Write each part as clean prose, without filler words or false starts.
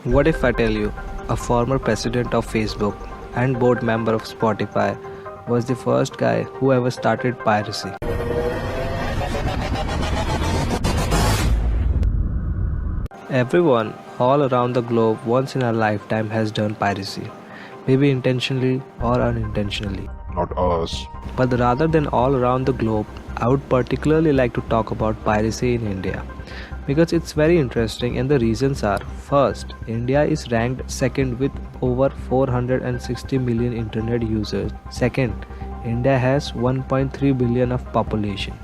What if I tell you a former president of Facebook and board member of Spotify was the first guy who ever started piracy? Everyone all around the globe once in a lifetime has done piracy, maybe intentionally or unintentionally. Not us. But rather than all around the globe, I would particularly like to talk about piracy in India because it's very interesting and the reasons are: first, India is ranked second with over 460 million internet users. Second, India has 1.3 billion of population.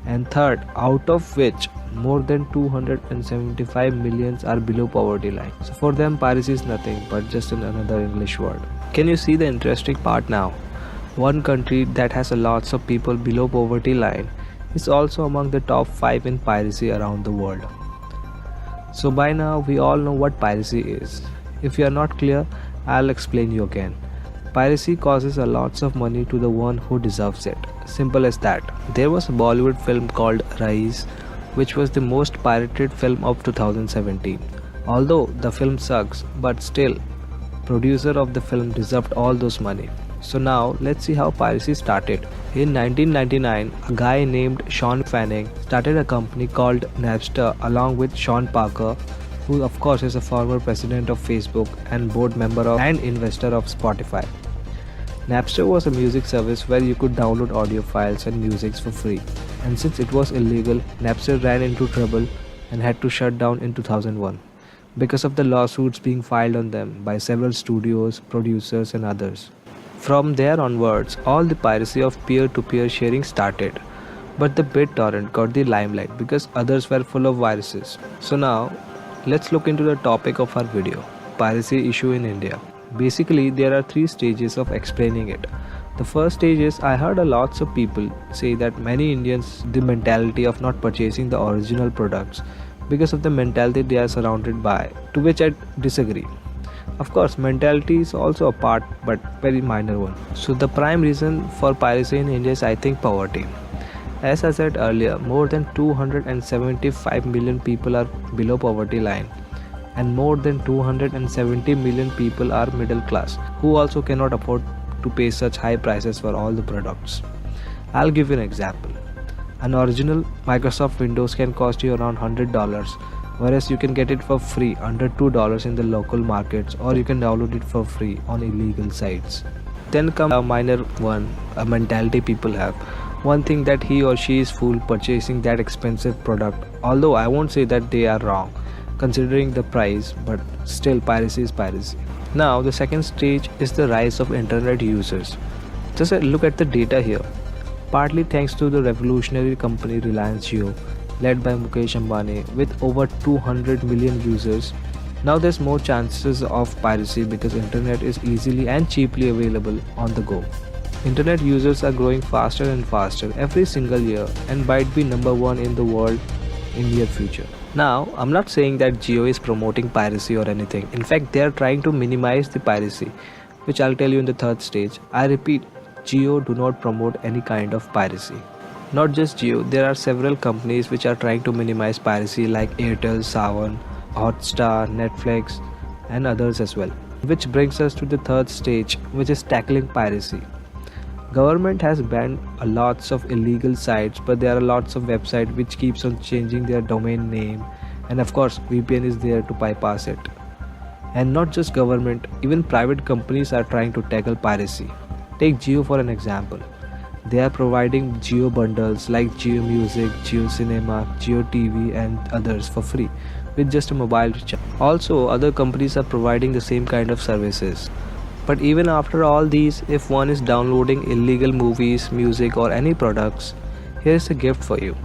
And third, out of which more than 275 millions are below poverty line. So for them piracy is nothing but just another English word. Can you see the interesting part now? One country that has a lots of people below poverty line is also among the top 5 in piracy around the world. So by now we all know what piracy is. If you are not clear, I'll explain you again. Piracy causes a lots of money to the one who deserves it. Simple as that. There was a Bollywood film called Rais, which was the most pirated film of 2017. Although the film sucks, but still, producer of the film deserved all those money. So now let's see how piracy started. In 1999, a guy named Sean Fanning started a company called Napster along with Sean Parker, who of course is a former president of Facebook and board member of and investor of Spotify. Napster was a music service where you could download audio files and musics for free. And since it was illegal, Napster ran into trouble and had to shut down in 2001 because of the lawsuits being filed on them by several studios, producers and others. From there onwards, all the piracy of peer-to-peer sharing started. But the BitTorrent got the limelight because others were full of viruses. So now, let's look into the topic of our video, piracy issue in India. Basically, there are 3 stages of explaining it. The first stage is I heard a lots of people say that many Indians the mentality of not purchasing the original products because of the mentality they are surrounded by, to which I disagree. Of course, mentality is also a part, but very minor one. So the prime reason for piracy in India is I think poverty. As I said earlier, more than 275 million people are below poverty line and more than 270 million people are middle class who also cannot afford to pay such high prices for all the products. I'll give you an example. An original Microsoft Windows can cost you around $100, whereas you can get it for free under $2 in the local markets, or you can download it for free on illegal sites. Then comes a minor one, a mentality people have. One thing that he or she is fooled purchasing that expensive product, although I won't say that they are wrong considering the price, but still piracy is piracy. Now the second stage is the rise of internet users. Just look at the data here. Partly thanks to the revolutionary company Reliance Jio, led by Mukesh Ambani with over 200 million users, now there's more chances of piracy because internet is easily and cheaply available on the go. Internet users are growing faster and faster every single year and might be number 1 in the world in near future. Now, I'm not saying that Jio is promoting piracy or anything. In fact, they are trying to minimize the piracy, which I'll tell you in the third stage. I repeat, Jio do not promote any kind of piracy. Not just Jio, there are several companies which are trying to minimize piracy like Airtel, Saavn, Hotstar, Netflix and others as well. Which brings us to the third stage, which is tackling piracy. Government has banned a lots of illegal sites, but there are lots of websites which keeps on changing their domain name, and of course VPN is there to bypass it. And not just government, even private companies are trying to tackle piracy. Take Jio for an example. They are providing Jio bundles like Jio Music, Jio Cinema, Jio TV and others for free with just a mobile recharge. Also, other companies are providing the same kind of services. But even after all these, if one is downloading illegal movies, music or any products, here's a gift for you.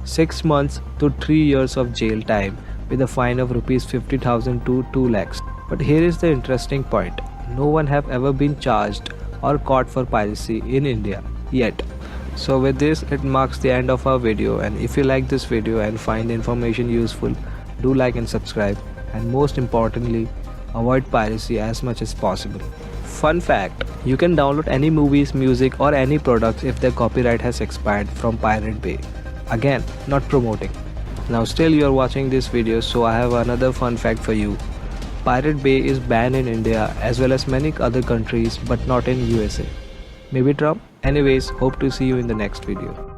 6 months to 3 years of jail time with a fine of rupees 50,000 to 2 lakhs. But here is the interesting point. No one have ever been charged or caught for piracy in India yet. So with this, it marks the end of our video, and if you like this video and find the information useful, do like and subscribe, and most importantly, avoid piracy as much as possible. Fun fact, you can download any movies, music or any products if their copyright has expired from Pirate Bay. Again, not promoting. Now still you are watching this video, so I have another fun fact for you. Pirate Bay is banned in India as well as many other countries but not in USA. Maybe Trump? Anyways, hope to see you in the next video.